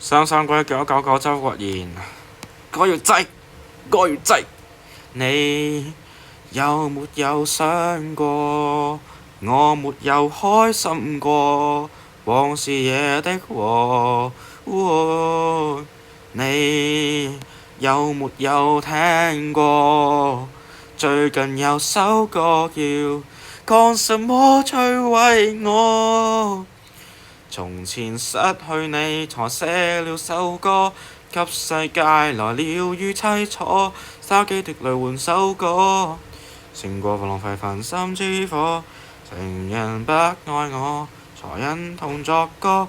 雙雙歸999周國賢，我要制，我要制。你有沒有想過，我沒有開心過，往事惹的禍。你有沒有聽過？最近有首歌叫《講什麼摧毀我》。從前失去你，才寫了首歌，給世界來了如凄楚，灑幾滴淚換首歌，勝過浪費焚心之火。情人不愛我，才忍痛作歌，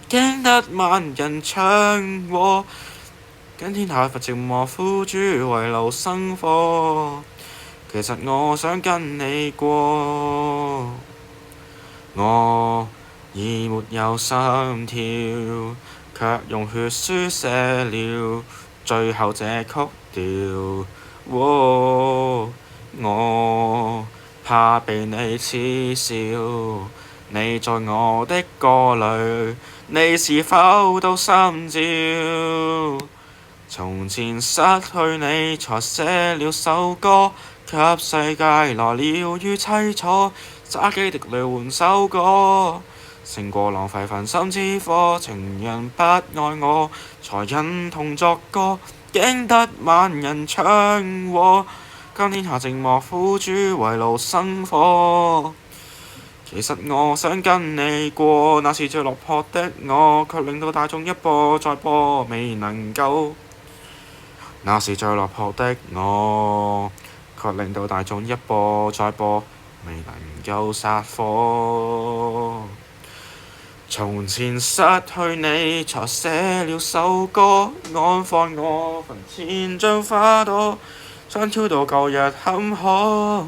驚得萬人唱和，跟天下寂寞苦主為勞生火。其實我想跟你過，我已沒有心跳，卻用血書寫了最後這曲調。我怕被你恥笑，你在我的歌裏，你是否都心照？從前失去你，才寫了首歌，給世界來了如凄楚，灑幾滴淚換首歌，勝過浪費焚心之火。情人不愛我，才忍痛作歌，驚得萬人唱和，跟天下寂寞苦主為勞生火。其實我想跟你過，那是最落魄的我，卻令到大眾一播再播，未能夠。那是最落魄的我，卻令到大眾一播再播，未能夠殺火。從前失去你，才寫了首歌，安放我墳前像花朵，想挑到舊日坎坷。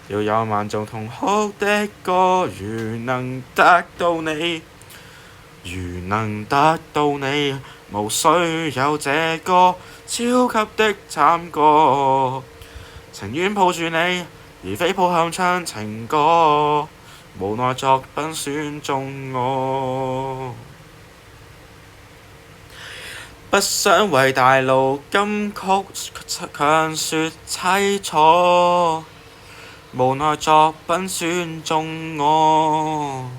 要有萬眾同哭的歌，如能得到你，如能得到你，無需有這個超級的慘歌，情願抱住你，而非抱向唱情歌，無奈作品選中我。不想為大陸金曲強說凄楚，無奈作品選中我。